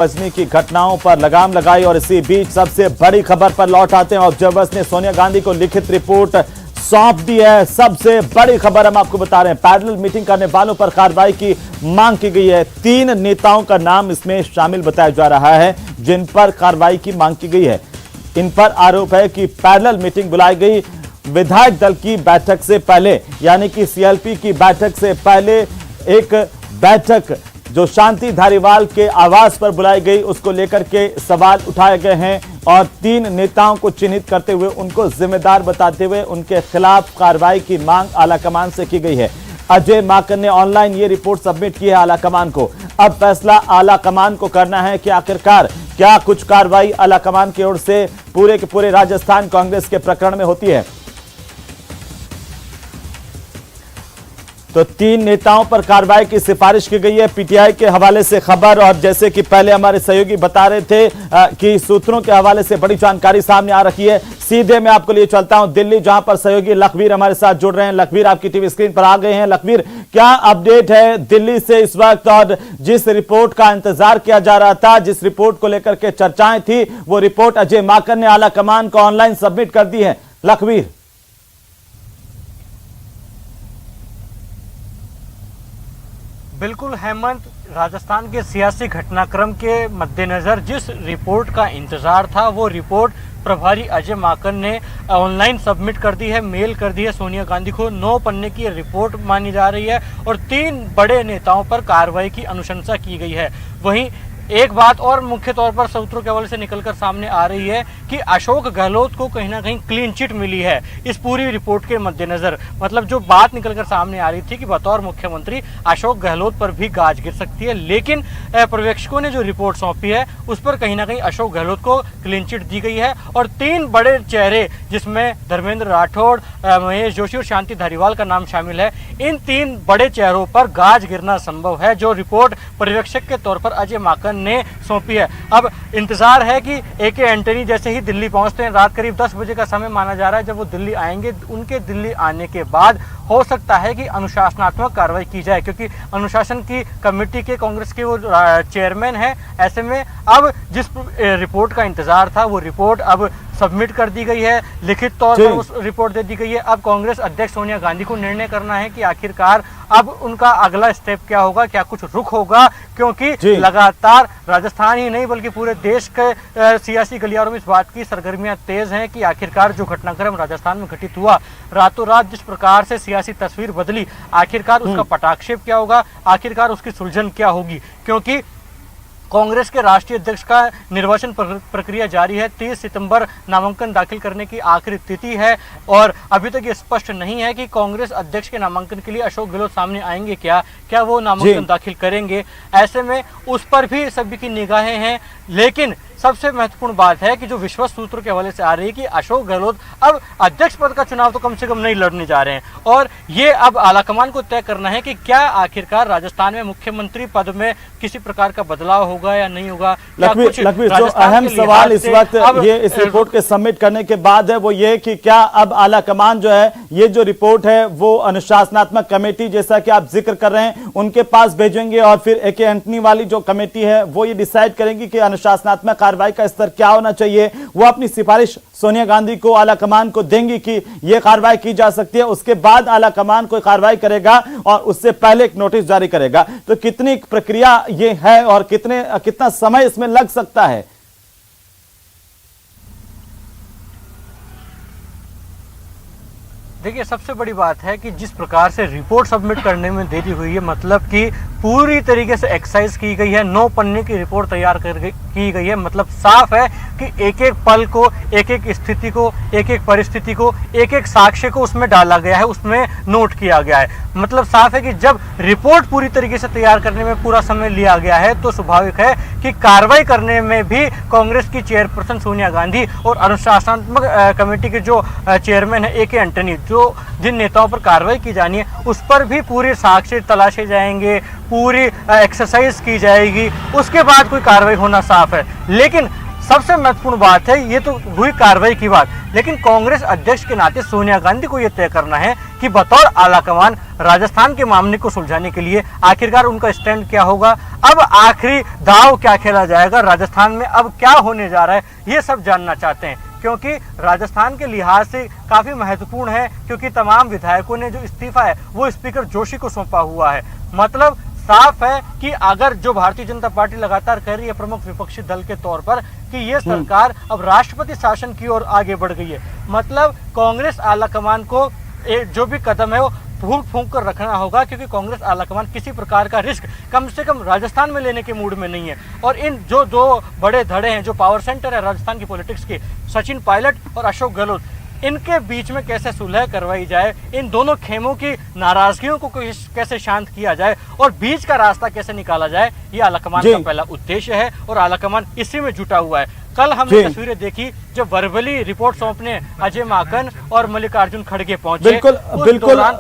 गजनी की घटनाओं पर लगाम लगाई और इसी बीच सबसे बड़ी खबर पर लौट आते हैं। ऑब्जर्वर्स ने सोनिया गांधी को लिखित रिपोर्ट सौंप दी है। सबसे बड़ी खबर हम आपको बता रहे हैं, पैरेलल मीटिंग करने वालों पर कार्रवाई की मांग की गई है। 3 नेताओं का नाम इसमें शामिल बताया जा रहा है जिन पर कार्रवाई की मांग की गई है। इन पर आरोप है कि पैरेलल मीटिंग बुलाई गई विधायक दल की बैठक से पहले, यानी कि सीएलपी की बैठक से पहले एक बैठक जो शांति धारीवाल के आवास पर बुलाई गई, उसको लेकर के सवाल उठाए गए हैं और 3 नेताओं को चिन्हित करते हुए उनको जिम्मेदार बताते हुए उनके खिलाफ कार्रवाई की मांग आलाकमान से की गई है। अजय माकन ने ऑनलाइन ये रिपोर्ट सबमिट की है आलाकमान को। अब फैसला आलाकमान को करना है कि आखिरकार क्या कुछ कार्रवाई आलाकमान की ओर से पूरे के पूरे राजस्थान कांग्रेस के प्रकरण में होती है। तो 3 नेताओं पर कार्रवाई की सिफारिश की गई है। पीटीआई के हवाले से खबर, और जैसे कि पहले हमारे सहयोगी बता रहे थे कि सूत्रों के हवाले से बड़ी जानकारी सामने आ रखी है। सीधे मैं आपको लिए चलता हूं दिल्ली, जहां पर सहयोगी लखवीर हमारे साथ जुड़ रहे हैं। लखवीर, आपकी टीवी स्क्रीन पर आ गए हैं। लखवीर, क्या अपडेट है दिल्ली से इस वक्त, और जिस रिपोर्ट का इंतजार किया जा रहा था, जिस रिपोर्ट को लेकर के चर्चाएं थी, वो रिपोर्ट अजय माकन ने आलाकमान को ऑनलाइन सबमिट कर दी है। लखवीर। बिल्कुल हेमंत, राजस्थान के सियासी घटनाक्रम के मद्देनजर जिस रिपोर्ट का इंतजार था वो रिपोर्ट प्रभारी अजय माकन ने ऑनलाइन सबमिट कर दी है, मेल कर दी है सोनिया गांधी को। 9 पन्ने की रिपोर्ट मानी जा रही है और 3 बड़े नेताओं पर कार्रवाई की अनुशंसा की गई है। वहीं एक बात और मुख्य तौर पर सूत्रों के हवाले से निकलकर सामने आ रही है कि अशोक गहलोत को कहीं ना कहीं क्लीन चिट मिली है इस पूरी रिपोर्ट के मद्देनजर। मतलब जो बात निकलकर सामने आ रही थी कि बतौर मुख्यमंत्री अशोक गहलोत पर भी गाज गिर सकती है, लेकिन पर्यवेक्षकों ने जो रिपोर्ट सौंपी है उस पर कहीं ना कहीं अशोक गहलोत को क्लीन चिट दी गई है। और 3 बड़े चेहरे जिसमें धर्मेंद्र राठौड़, महेश जोशी और शांति धारीवाल का नाम शामिल है, इन 3 बड़े चेहरों पर गाज गिरना संभव है, जो रिपोर्ट पर्यवेक्षक के तौर पर अजय माकन ने सौंपी है। अब इंतजार है कि एके एंटनी जैसे ही दिल्ली पहुंचते हैं, रात करीब 10 बजे का समय माना जा रहा है जब वो दिल्ली आएंगे, उनके दिल्ली आने के बाद हो सकता है कि अनुशासनात्मक कार्रवाई की जाए, क्योंकि अनुशासन की कमेटी के कांग्रेस के वो चेयरमैन है। ऐसे में अब जिस रिपोर्ट का इंतजार था वो रिपोर्ट अब सबमिट कर दी गई है, लिखित तौर पर उस रिपोर्ट दे दी गई है। अब कांग्रेस अध्यक्ष सोनिया गांधी को निर्णय करना है कि आखिरकार अब उनका अगला स्टेप क्या होगा, क्या कुछ रुख होगा, क्योंकि लगातार राजस्थान ही नहीं बल्कि पूरे देश के सियासी गलियारों में इस बात की सरगर्मियां तेज हैं कि आखिरकार जो घटनाक्रम राजस्थान में घटित हुआ, रातों रात जिस प्रकार से सियासी तस्वीर बदली, आखिरकार उसका पटाक्षेप क्या होगा, आखिरकार उसकी सुलझन क्या होगी। क्योंकि कांग्रेस के राष्ट्रीय अध्यक्ष का निर्वाचन प्रक्रिया जारी है। 30 सितंबर नामांकन दाखिल करने की आखिरी तिथि है और अभी तक ये स्पष्ट नहीं है कि कांग्रेस अध्यक्ष के नामांकन के लिए अशोक गहलोत सामने आएंगे क्या वो नामांकन दाखिल करेंगे। ऐसे में उस पर भी सभी की निगाहें हैं, लेकिन सबसे महत्वपूर्ण बात है कि जो विश्वस्त सूत्रों के हवाले से आ रही है कि अशोक गहलोत अब अध्यक्ष पद का चुनाव तो कम से कम नहीं लड़ने जा रहे हैं, और ये अब आलाकमान को तय करना है कि क्या आखिरकार राजस्थान में मुख्यमंत्री पद में किसी प्रकार का बदलाव होगा या नहीं होगा। लखवीर, जो अहम सवाल इस वक्त ये इस रिपोर्ट के सबमिट करने के बाद है वो ये कि क्या अब आलाकमान जो है ये जो रिपोर्ट है वो अनुशासनात्मक कमेटी, जैसा कि आप जिक्र कर रहे हैं, उनके पास भेजेंगे और फिर एके एंटनी वाली जो कमेटी है वो ये डिसाइड करेंगी कि अनुशासनात्मक कार्रवाई का स्तर क्या होना चाहिए। वो अपनी सिफारिश सोनिया गांधी को, आलाकमान को देंगी कि यह कार्रवाई की जा सकती है। उसके बाद आलाकमान कोई कार्रवाई करेगा और उससे पहले एक नोटिस जारी करेगा। तो कितनी प्रक्रिया ये है और कितना समय इसमें लग सकता है? देखिए, सबसे बड़ी बात है कि जिस प्रकार से रिपोर्ट सबमिट करने में देरी हुई है, मतलब कि पूरी तरीके से एक्सरसाइज की गई है, 9 पन्ने की रिपोर्ट तैयार की गई है। मतलब साफ है कि एक एक पल को, एक एक स्थिति को, एक एक परिस्थिति को, एक एक साक्ष्य को उसमें डाला गया है, उसमें नोट किया गया है। मतलब साफ है कि जब रिपोर्ट पूरी तरीके से तैयार करने में पूरा समय लिया गया है तो स्वाभाविक है कि कार्रवाई करने में भी कांग्रेस की चेयरपर्सन सोनिया गांधी और अनुशासनात्मक कमेटी के जो चेयरमैन है एके एंटनी, जो जिन नेताओं पर कार्रवाई की जानी है उस पर भी पूरे साक्ष्य तलाशे जाएंगे, पूरी एक्सरसाइज की जाएगी, उसके बाद कोई कार्रवाई होना साफ है। लेकिन सबसे महत्वपूर्ण बात है, ये तो हुई कार्रवाई की बात, लेकिन कांग्रेस अध्यक्ष के नाते सोनिया गांधी को यह तय करना है कि बतौर आलाकमान राजस्थान के मामले को सुलझाने के लिए आखिरकार उनका स्टैंड क्या होगा। अब आखिरी दाव क्या खेला जाएगा राजस्थान में, अब क्या होने जा रहा है, ये सब जानना चाहते हैं, क्योंकि राजस्थान के लिहाज से काफी महत्वपूर्ण है, क्योंकि तमाम विधायकों ने जो इस्तीफा है वो स्पीकर जोशी को सौंपा हुआ है। मतलब साफ है कि अगर जो भारतीय जनता पार्टी लगातार कह रही है प्रमुख विपक्षी दल के तौर पर कि ये सरकार अब राष्ट्रपति शासन की ओर आगे बढ़ गई है, मतलब कांग्रेस आलाकमान को जो भी कदम है वो फूंक फूंक कर रखना होगा, क्योंकि कांग्रेस आलाकमान किसी प्रकार का रिस्क कम से कम राजस्थान में लेने के मूड में नहीं है। और इन जो दो बड़े धड़े हैं, जो पावर सेंटर है राजस्थान की पॉलिटिक्स के, सचिन पायलट और अशोक गहलोत, इनके बीच में कैसे सुलह करवाई जाए, इन दोनों खेमों की नाराजगियों को कैसे शांत किया जाए और बीच का रास्ता कैसे निकाला जाए, ये आलाकमान का पहला उद्देश्य है और आलाकमान इसी में जुटा हुआ है। कल हमने तस्वीरें देखी जब वर्बली रिपोर्ट सौंपने अजय माकन और मल्लिकार्जुन खड़गे पहुंचे।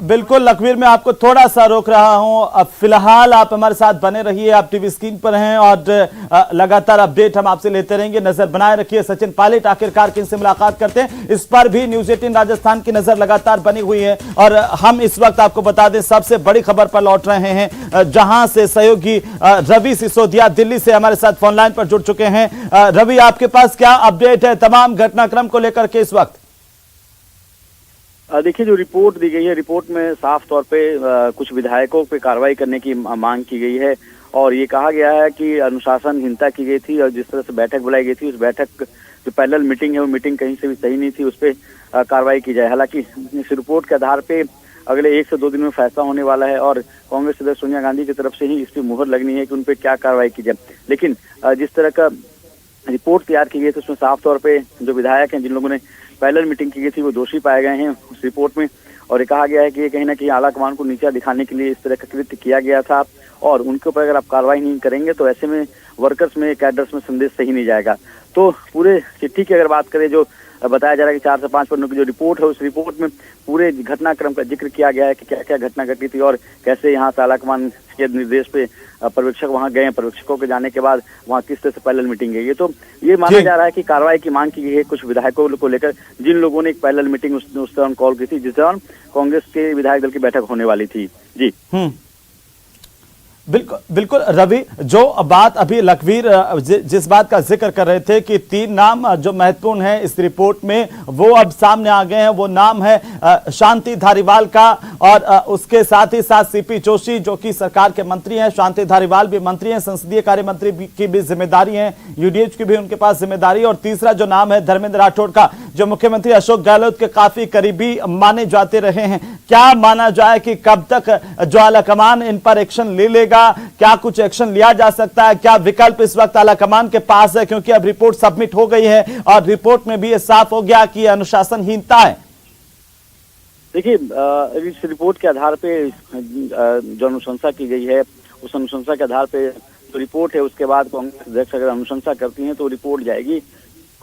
बिल्कुल लखवीर, मैं आपको थोड़ा सा रोक रहा हूं। अब फिलहाल आप हमारे साथ बने रहिए, आप टीवी स्क्रीन पर हैं और लगातार अपडेट हम आपसे लेते रहेंगे। नजर बनाए रखिए, सचिन पायलट आखिरकार किनसे मुलाकात करते हैं, इस पर भी न्यूज 18 राजस्थान की नजर लगातार बनी हुई है। और हम इस वक्त आपको बता दें सबसे बड़ी खबर पर लौट रहे हैं, जहां से सहयोगी रवि सिसोदिया दिल्ली से हमारे साथ फोन लाइन पर जुड़ चुके हैं। रवि, आपके पास क्या अपडेट है तमाम घटनाक्रम को लेकर के इस वक्त? देखिए, जो रिपोर्ट दी गई है, रिपोर्ट में साफ तौर पे कुछ विधायकों पे कार्रवाई करने की मांग की गई है और ये कहा गया है कि अनुशासनहीनता की गई थी और जिस तरह से बैठक बुलाई गई थी, उस बैठक जो पैरेलल मीटिंग है वो मीटिंग कहीं से भी सही नहीं थी, उस पर कार्रवाई की जाए। हालांकि इस रिपोर्ट के आधार पे अगले 1 से 2 दिन में फैसला होने वाला है और कांग्रेस अध्यक्ष सोनिया गांधी की तरफ से ही इस पर मुहर लगनी है कि उन पर क्या कार्रवाई की जाए। लेकिन जिस तरह का रिपोर्ट तैयार की गई थी उसमें साफ तौर पे जो विधायक हैं, जिन लोगों ने पैरेलल मीटिंग की गई थी, वो दोषी पाए गए हैं उस रिपोर्ट में। और ये कहा गया है कि ये कहीं ना कहीं आलाकमान को नीचा दिखाने के लिए इस तरह का कृत्य किया गया था और उनके ऊपर अगर आप कार्रवाई नहीं करेंगे तो ऐसे में वर्कर्स में, कैडर्स में संदेश सही नहीं जाएगा। तो पूरे चिट्ठी की अगर बात करें, जो बताया जा रहा है कि 4 से 5 पन्नों की जो रिपोर्ट है, उस रिपोर्ट में पूरे घटनाक्रम का जिक्र किया गया है कि क्या क्या घटना घटी थी और कैसे यहाँ से आलाकमान के निर्देश पे पर्यवेक्षक वहां गए, पर्यवेक्षकों के जाने के बाद वहां किस तरह से पैरेलल मीटिंग गई है। तो ये माना जा रहा है कि कार्रवाई की मांग की गई है कुछ विधायकों को लेकर, जिन लोगों ने एक पैरेलल मीटिंग उस दौरान कॉल की थी, जिस दौरान कांग्रेस के विधायक दल की बैठक होने वाली थी। जी बिल्कुल रवि, जो बात अभी लखवीर जिस बात का जिक्र कर रहे थे कि 3 नाम जो महत्वपूर्ण है इस रिपोर्ट में, वो अब सामने आ गए हैं। वो नाम है शांति धारीवाल का और उसके साथ ही साथ सीपी जोशी जो कि सरकार के मंत्री हैं। शांति धारीवाल भी मंत्री हैं, संसदीय कार्य मंत्री की भी जिम्मेदारी है, यूडीएच की भी उनके पास जिम्मेदारी। और तीसरा जो नाम है धर्मेंद्र राठौड़ का, जो मुख्यमंत्री अशोक गहलोत के काफी करीबी माने जाते रहे हैं। क्या माना जाए कि कब तक जो आलाकमान इन पर एक्शन ले लेगा, क्या कुछ एक्शन लिया जा सकता है, क्या विकल्प इस वक्त आलाकमान के पास है, क्योंकि अब रिपोर्ट सबमिट हो गई है और रिपोर्ट में भी ये साफ हो गया कि अनुशासनहीनता है? देखिए, इस रिपोर्ट के आधार पे जो अनुशंसा की गई है, उस अनुशंसा के आधार पे जो रिपोर्ट है उसके बाद कांग्रेस अध्यक्ष अगर अनुशंसा करती हैं तो रिपोर्ट जाएगी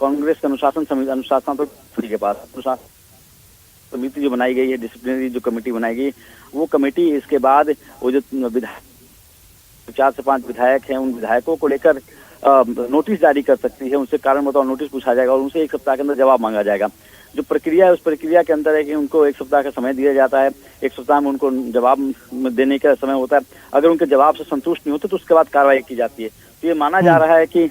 कांग्रेस के अनुशासन समिति के पास। समिति जो बनाई गई है, डिसिप्लिनरी जो कमेटी बनाई गई, वो कमेटी इसके बाद वो जो विधायक 4 से 5 विधायक हैं, उन विधायकों को लेकर नोटिस जारी कर सकती है। उनसे कारण बताओ नोटिस पूछा जाएगा और उनसे 1 सप्ताह के अंदर जवाब मांगा जाएगा। जो प्रक्रिया है उस प्रक्रिया के अंदर है कि उनको 1 सप्ताह का समय दिया जाता है। 1 सप्ताह में उनको जवाब देने का समय होता है। अगर उनके जवाब से संतुष्ट नहीं होते तो उसके बाद कार्रवाई की जाती है। तो ये माना जा रहा है कि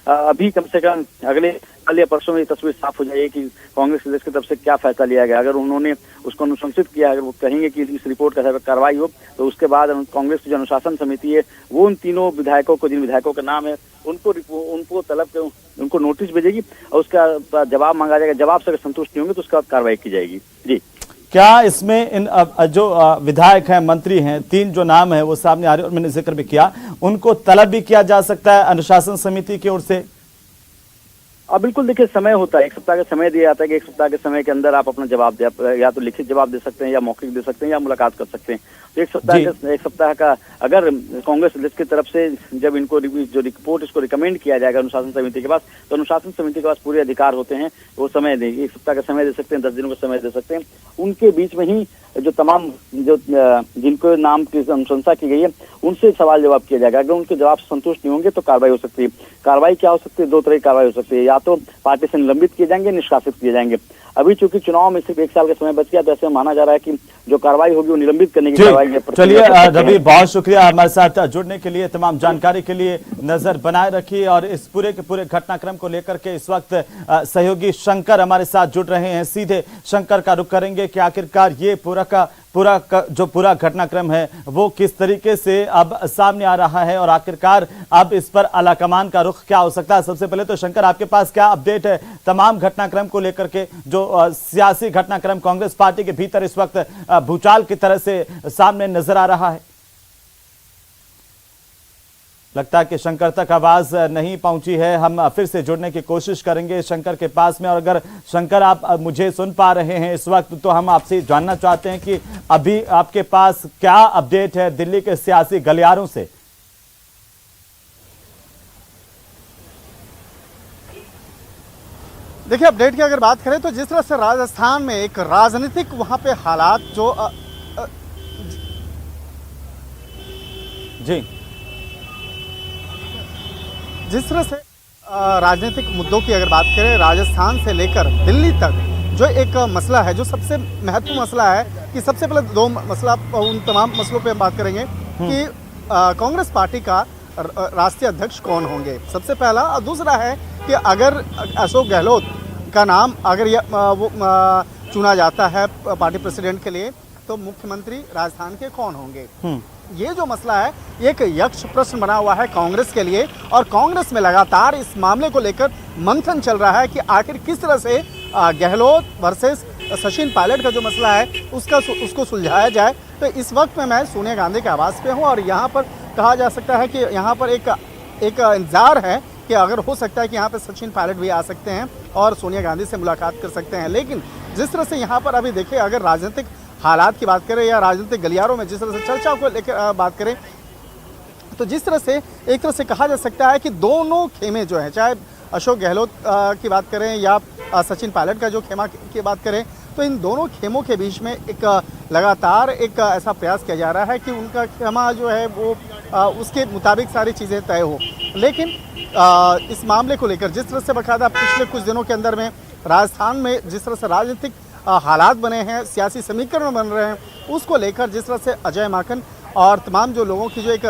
अभी कम से कम अगले कल या परसों में ये तस्वीर साफ हो जाएगी कि कांग्रेस अध्यक्ष की तरफ से क्या फैसला लिया गया। अगर उन्होंने उसको अनुशंसित किया, अगर वो कहेंगे कि इस रिपोर्ट का कार्रवाई हो, तो उसके बाद कांग्रेस की जो अनुशासन समिति है वो उन तीनों विधायकों को, जिन विधायकों का नाम है, उनको तलब के उनको नोटिस भेजेगी और उसका जवाब मांगा जाएगा। जवाब से अगर संतुष्ट नहीं होंगे तो उसके बाद कार्रवाई की जाएगी। जी, क्या इसमें इन जो विधायक हैं, मंत्री हैं, 3 जो नाम है वो सामने आ रहे हैं और मैंने जिक्र भी किया, उनको तलब भी किया जा सकता है अनुशासन समिति की ओर से? बिल्कुल, देखिए समय होता है, 1 सप्ताह का समय दिया जाता है कि 1 सप्ताह के समय के अंदर आप अपना जवाब दे, या तो लिखित जवाब दे सकते हैं या मौखिक दे सकते हैं या मुलाकात कर सकते हैं। तो 1 सप्ताह का अगर कांग्रेस अध्यक्ष की तरफ से जब इनको जो रिपोर्ट इसको रिकमेंड किया जाएगा अनुशासन समिति के पास, तो अनुशासन समिति के पास पूरे अधिकार होते हैं, वो समय देंगे। 1 सप्ताह का समय दे सकते हैं, 10 दिनों का समय दे सकते हैं। उनके बीच में ही जो तमाम जो जिनको नाम की अनुशंसा की गई है उनसे सवाल जवाब किया जाएगा। अगर उनके जवाब से संतुष्ट नहीं होंगे तो कार्रवाई हो सकती है। कार्रवाई क्या हो सकती है? दो तरह की कार्रवाई हो सकती है, या तो पार्टी से निलंबित किए जाएंगे, निष्कासित किए जाएंगे। अभी चूंकि चुनाव में सिर्फ 1 साल का समय बच गया, तो ऐसे माना जा रहा है कि जो कार्रवाई होगी वो निलंबित करने की कार्रवाई है। चलिए रवि, बहुत शुक्रिया हमारे साथ जुड़ने के लिए, तमाम जानकारी के लिए। नजर बनाए रखिए और इस पूरे के पूरे घटनाक्रम को लेकर के इस वक्त सहयोगी शंकर हमारे साथ जुड़ रहे हैं। सीधे शंकर का रुख करेंगे कि आखिरकार ये जो पूरा घटनाक्रम है वो किस तरीके से अब सामने आ रहा है और आखिरकार अब इस पर आलाकमान का रुख क्या हो सकता है। सबसे पहले तो शंकर, आपके पास क्या अपडेट है तमाम घटनाक्रम को लेकर के, जो सियासी घटनाक्रम कांग्रेस पार्टी के भीतर इस वक्त भूचाल की तरह से सामने नजर आ रहा है? लगता है कि शंकर तक आवाज नहीं पहुंची है। हम फिर से जुड़ने की कोशिश करेंगे शंकर के पास में। और अगर शंकर आप मुझे सुन पा रहे हैं इस वक्त, तो हम आपसे जानना चाहते हैं कि अभी आपके पास क्या अपडेट है दिल्ली के सियासी गलियारों से। देखिए, अपडेट की अगर बात करें तो जिस तरह से राजस्थान में एक राजनीतिक वहां पे हालात जो जी, जिस तरह से राजनीतिक मुद्दों की अगर बात करें, राजस्थान से लेकर दिल्ली तक जो एक मसला है, जो सबसे महत्वपूर्ण मसला है, कि सबसे पहले दो मसला, उन तमाम मसलों पे हम बात करेंगे कि कांग्रेस पार्टी का राष्ट्रीय अध्यक्ष कौन होंगे, सबसे पहला। और दूसरा है कि अगर अशोक गहलोत का नाम अगर वो चुना जाता है पार्टी प्रेसिडेंट के लिए, तो मुख्यमंत्री राजस्थान के कौन होंगे। ये जो मसला है, एक यक्ष प्रश्न बना हुआ है कांग्रेस के लिए, और कांग्रेस में लगातार इस मामले को लेकर मंथन चल रहा है कि आखिर किस तरह से गहलोत वर्सेस सचिन पायलट का जो मसला है उसको सुलझाया जाए। तो इस वक्त में मैं सोनिया गांधी के आवास पे हूँ, और यहाँ पर कहा जा सकता है कि यहाँ पर एक इंतजार है कि अगर हो सकता है कि यहाँ पे सचिन पायलट भी आ सकते हैं और सोनिया गांधी से मुलाकात कर सकते हैं। लेकिन जिस तरह से यहाँ पर अभी देखिए, अगर राजनीतिक हालात की बात करें या राजनीतिक गलियारों में जिस तरह से चर्चा को लेकर बात करें, तो जिस तरह से एक तरह से कहा जा सकता है कि दोनों खेमे जो हैं, चाहे अशोक गहलोत की बात करें या सचिन पायलट का जो खेमा की बात करें, तो इन दोनों खेमों के बीच में एक लगातार एक ऐसा प्रयास किया जा रहा है कि उनका खेमा जो है वो उसके मुताबिक सारी चीज़ें तय हो। लेकिन इस मामले को लेकर जिस तरह से बाकायदा पिछले कुछ दिनों के अंदर में राजस्थान में जिस तरह से राजनीतिक हालात बने हैं, सियासी समीकरण बन रहे हैं, उसको लेकर जिस तरह से अजय माकन और तमाम जो लोगों की जो एक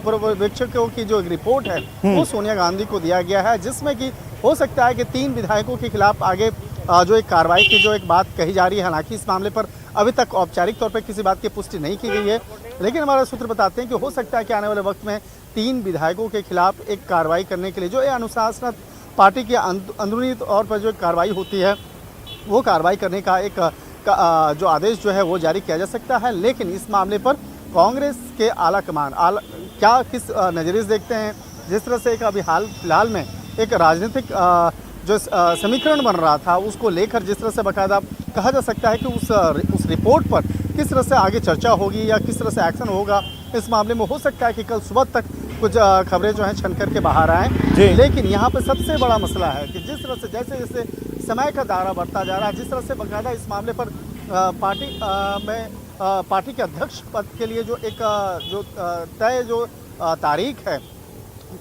पर्यवेक्षकों की जो एक रिपोर्ट है वो सोनिया गांधी को दिया गया है, जिसमें कि हो सकता है कि 3 विधायकों के खिलाफ आगे जो एक कार्रवाई की जो एक बात कही जा रही है। हालांकि इस मामले पर अभी तक औपचारिक तौर पर किसी बात की पुष्टि नहीं की गई है, लेकिन हमारे सूत्र बताते हैं कि हो सकता है कि आने वाले वक्त में 3 विधायकों के खिलाफ एक कार्रवाई करने के लिए जो अनुशासन पार्टी की अंदरूनी तौर पर जो कार्रवाई होती है वो कार्रवाई करने का एक जो आदेश जो है वो जारी किया जा सकता है। लेकिन इस मामले पर कांग्रेस के आला कमान क्या किस नज़रिए से देखते हैं, जिस तरह से एक अभी हाल फिलहाल में एक राजनीतिक जो समीकरण बन रहा था उसको लेकर जिस तरह से बाकायदा कहा जा सकता है कि उस रिपोर्ट पर किस तरह से आगे चर्चा होगी या किस तरह से एक्शन होगा, इस मामले में हो सकता है कि कल सुबह तक कुछ खबरें जो हैं छन करके बाहर आएँ। लेकिन यहाँ पर सबसे बड़ा मसला है कि जिस तरह से जैसे जैसे समय का दायरा बढ़ता जा रहा है, जिस तरह से बाकायदा इस मामले पर पार्टी के अध्यक्ष पद के लिए जो एक जो तय जो तारीख है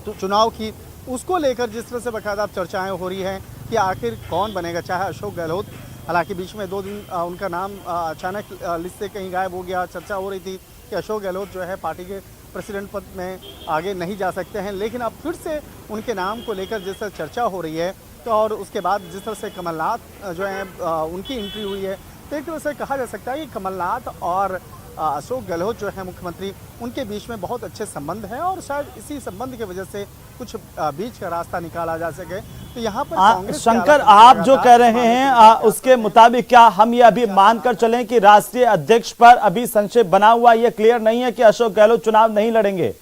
तो चुनाव की, उसको लेकर जिस तरह से बाकायदा चर्चाएं हो रही हैं कि आखिर कौन बनेगा। चाहे अशोक गहलोत, हालांकि बीच में 2 दिन उनका नाम अचानक लिस्ट से कहीं गायब हो गया, चर्चा हो रही थी कि अशोक गहलोत जो है पार्टी के प्रेसिडेंट पद में आगे नहीं जा सकते हैं, लेकिन अब फिर से उनके नाम को लेकर जिस तरह चर्चा हो रही है, तो और उसके बाद जिस तरह से कमलनाथ जो है उनकी एंट्री हुई है, तो एक तरह से कहा जा सकता है कि कमलनाथ और अशोक गहलोत जो है मुख्यमंत्री, उनके बीच में बहुत अच्छे संबंध हैं और शायद इसी संबंध की वजह से कुछ बीच का रास्ता निकाला जा सके। तो यहाँ पर शंकर, आप जो कह रहे हैं उसके मुताबिक क्या हम ये अभी मानकर चलें कि राष्ट्रीय अध्यक्ष पर अभी संशय बना हुआ, ये क्लियर नहीं है कि अशोक गहलोत चुनाव नहीं लड़ेंगे?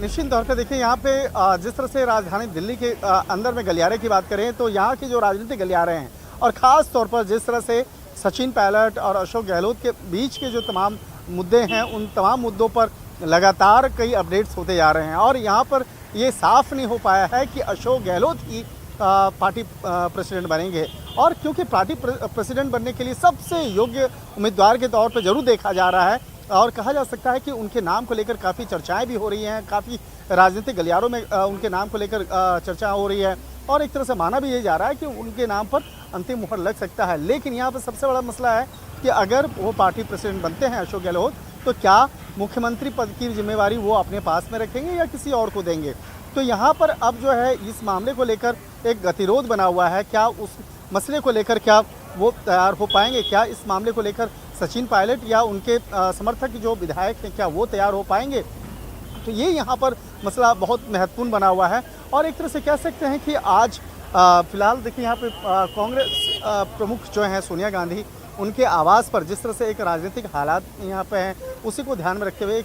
निश्चित तौर पर देखिए, यहाँ पे जिस तरह से राजधानी दिल्ली के अंदर में गलियारे की बात करें तो यहाँ की जो राजनीतिक गलियारे हैं, और ख़ास तौर पर जिस तरह से सचिन पायलट और अशोक गहलोत के बीच के जो तमाम मुद्दे हैं, उन तमाम मुद्दों पर लगातार कई अपडेट्स होते जा रहे हैं। और यहाँ पर ये साफ नहीं हो पाया है कि अशोक गहलोत ही पार्टी प्रेसिडेंट बनेंगे। और क्योंकि पार्टी प्रेसिडेंट बनने के लिए सबसे योग्य उम्मीदवार के तौर पर जरूर देखा जा रहा है और कहा जा सकता है कि उनके नाम को लेकर काफ़ी चर्चाएं भी हो रही हैं, काफ़ी राजनीतिक गलियारों में उनके नाम को लेकर चर्चा हो रही है और एक तरह से माना भी ये जा रहा है कि उनके नाम पर अंतिम मुहर लग सकता है। लेकिन यहाँ पर सबसे बड़ा मसला है कि अगर वो पार्टी प्रेसिडेंट बनते हैं अशोक गहलोत, तो क्या मुख्यमंत्री पद की जिम्मेवारी वो अपने पास में रखेंगे या किसी और को देंगे। तो यहाँ पर अब जो है इस मामले को लेकर एक गतिरोध बना हुआ है। क्या उस मसले को लेकर क्या वो तैयार हो पाएंगे, क्या इस मामले को लेकर सचिन पायलट या उनके समर्थक जो विधायक हैं क्या वो तैयार हो पाएंगे। तो ये यहाँ पर मसला बहुत महत्वपूर्ण बना हुआ है। और एक तरह से कह सकते हैं कि आज फिलहाल देखिए यहाँ पे कांग्रेस प्रमुख जो हैं सोनिया गांधी, उनके आवास पर जिस तरह से एक राजनीतिक हालात यहाँ पे हैं उसी को ध्यान में रखते हुए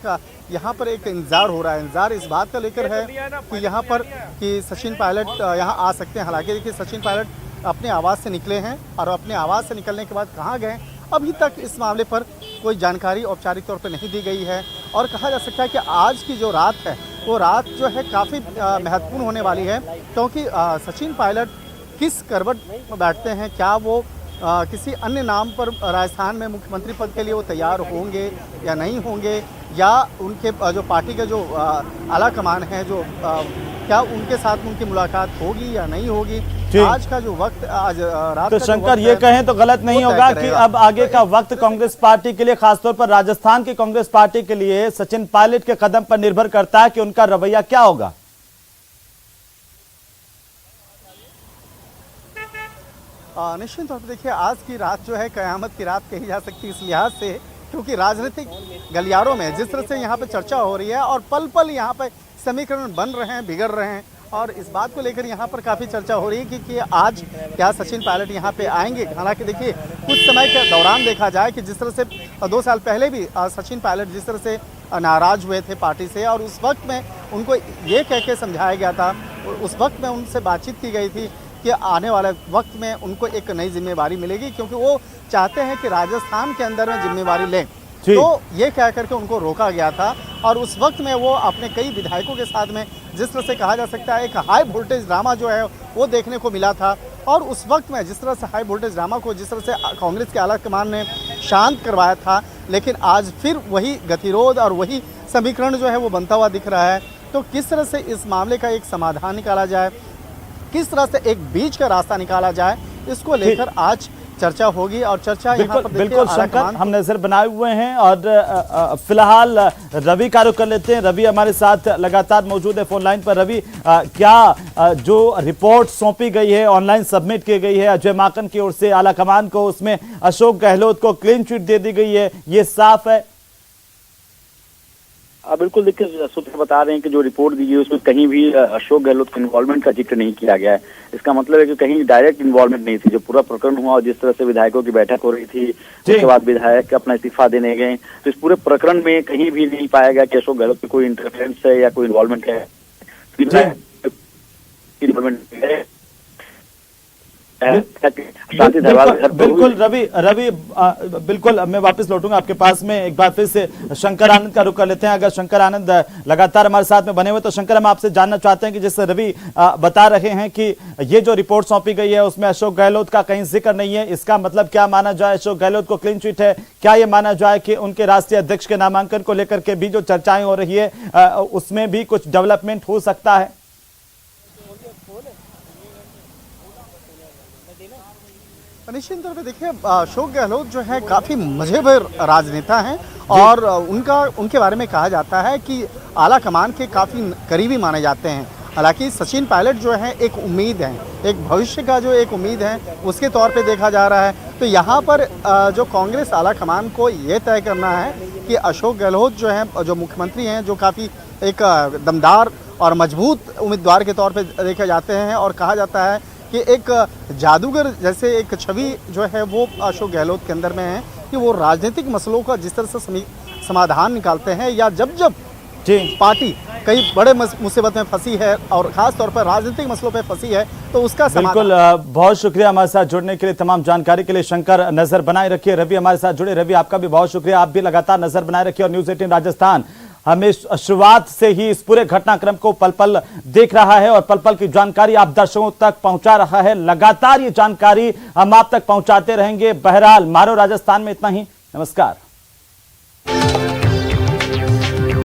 यहाँ पर एक इंतजार हो रहा है। इंतजार इस बात का लेकर है कि यहाँ पर कि सचिन पायलट यहाँ आ सकते हैं। हालांकि देखिए सचिन पायलट अपने आवास से निकले हैं और अपने आवास से निकलने के बाद कहाँ गए अभी तक इस मामले पर कोई जानकारी औपचारिक तौर पर नहीं दी गई है। और कहा जा सकता है कि आज की जो रात है वो रात जो है काफ़ी महत्वपूर्ण होने वाली है, क्योंकि सचिन पायलट किस करवट में बैठते हैं, क्या वो किसी अन्य नाम पर राजस्थान में मुख्यमंत्री पद के लिए वो तैयार होंगे या नहीं होंगे, या उनके जो पार्टी के जो आला कमान है जो क्या उनके साथ उनकी मुलाकात होगी या नहीं होगी। आज का जो वक्त आज रात तो का शंकर ये कहें तो गलत नहीं होगा कि अब आगे का वक्त कांग्रेस पार्टी के लिए, खासतौर पर राजस्थान की कांग्रेस पार्टी के लिए सचिन पायलट के कदम पर निर्भर करता है कि उनका रवैया क्या होगा। निश्चित तौर पर देखिए आज की रात जो है कयामत की रात कही जा सकती है इस लिहाज से, क्योंकि राजनीतिक गलियारों में जिस तरह से यहाँ पे चर्चा हो रही है और पल पल यहाँ पे समीकरण बन रहे हैं, बिगड़ रहे हैं और इस बात को लेकर यहाँ पर काफ़ी चर्चा हो रही है कि आज क्या सचिन पायलट यहाँ पे आएंगे। हालांकि देखिए कुछ समय के दौरान देखा जाए कि जिस तरह से 2 साल पहले भी सचिन पायलट जिस तरह से नाराज हुए थे पार्टी से और उस वक्त में उनको ये कह के समझाया गया था, उस वक्त में उनसे बातचीत की गई थी कि आने वाले वक्त में उनको एक नई जिम्मेवारी मिलेगी, क्योंकि वो चाहते हैं कि राजस्थान के अंदर में जिम्मेवारी लें। तो ये कह करके उनको रोका गया था और उस वक्त में वो अपने कई विधायकों के साथ में जिस तरह से कहा जा सकता है एक हाई वोल्टेज ड्रामा जो है वो देखने को मिला था। और उस वक्त में जिस तरह से हाई वोल्टेज ड्रामा को जिस तरह से कांग्रेस के आला कमान ने शांत करवाया था, लेकिन आज फिर वही गतिरोध और वही समीकरण जो है वो बनता हुआ दिख रहा है। तो किस तरह से इस मामले का एक समाधान निकाला जाए, किस तरह से एक बीच का रास्ता निकाला जाए, इसको लेकर आज चर्चा होगी। और चर्चा यहाँ पर बिल्कुल शंकर हम नजर बनाए हुए हैं और फिलहाल रवि का रुख कर लेते हैं। रवि हमारे साथ लगातार मौजूद है फोन लाइन पर। रवि, क्या जो रिपोर्ट सौंपी गई है, ऑनलाइन सबमिट की गई है अजय माकन की ओर से आला कमान को, उसमें अशोक गहलोत को क्लीन चिट दे दी गई है, ये साफ है? बिल्कुल, देखिए सूत्र बता रहे हैं कि जो रिपोर्ट दी गई उसमें कहीं भी अशोक गहलोत के इन्वॉल्वमेंट का जिक्र नहीं किया गया है। इसका मतलब है कि कहीं डायरेक्ट इन्वॉल्वमेंट नहीं थी। जो पूरा प्रकरण हुआ और जिस तरह से विधायकों की बैठक हो रही थी, उसके बाद विधायक अपना इस्तीफा देने गए, तो इस पूरे प्रकरण में कहीं भी नहीं पाया गया कि अशोक गहलोत की कोई इंटरफेरेंस है या कोई इन्वॉल्वमेंट है। बिल्कुल रवि बिल्कुल मैं वापस लौटूंगा आपके पास में। एक बार फिर से शंकर आनंद का रुख कर लेते हैं। अगर शंकर आनंद लगातार हमारे साथ में बने हुए, तो शंकर हम आपसे जानना चाहते हैं कि जैसे रवि बता रहे हैं कि ये जो रिपोर्ट सौंपी गई है उसमें अशोक गहलोत का कहीं जिक्र नहीं है, इसका मतलब क्या माना जाए? अशोक गहलोत को क्लीन चिट है, क्या ये माना जाए कि उनके राष्ट्रीय अध्यक्ष के नामांकन को लेकर के भी जो चर्चाएं हो रही है उसमें भी कुछ डेवलपमेंट हो सकता है? निश्चित तौर पे देखिए अशोक गहलोत जो है काफ़ी मजेदार राजनेता हैं और उनके बारे में कहा जाता है कि आला कमान के काफ़ी करीबी माने जाते हैं। हालांकि सचिन पायलट जो है एक उम्मीद है, एक भविष्य का जो एक उम्मीद है उसके तौर पे देखा जा रहा है। तो यहाँ पर जो कांग्रेस आला कमान को ये तय करना है कि अशोक गहलोत जो है जो मुख्यमंत्री हैं, जो काफ़ी एक दमदार और मजबूत उम्मीदवार के तौर पर देखे जाते हैं और कहा जाता है कि एक जादूगर जैसे एक छवि जो है वो अशोक गहलोत के अंदर में है कि वो राजनीतिक मसलों का जिस तरह से समाधान निकालते हैं, या जब पार्टी कई बड़े मुसीबत में फंसी है और खास तौर पर राजनीतिक मसलों पे फंसी है तो उसका बिल्कुल। बहुत शुक्रिया हमारे साथ जुड़ने के लिए, तमाम जानकारी के लिए शंकर। नजर बनाए रखिए। रवि हमारे साथ जुड़े। रवि आपका भी बहुत शुक्रिया, आप भी लगातार नजर बनाए रखिए और न्यूज़ 18 राजस्थान हमें शुरुआत से ही इस पूरे घटनाक्रम को पल पल देख रहा है और पल पल की जानकारी आप दर्शकों तक पहुंचा रहा है। लगातार ये जानकारी हम आप तक पहुंचाते रहेंगे। बहरहाल मारो राजस्थान में इतना ही। नमस्कार।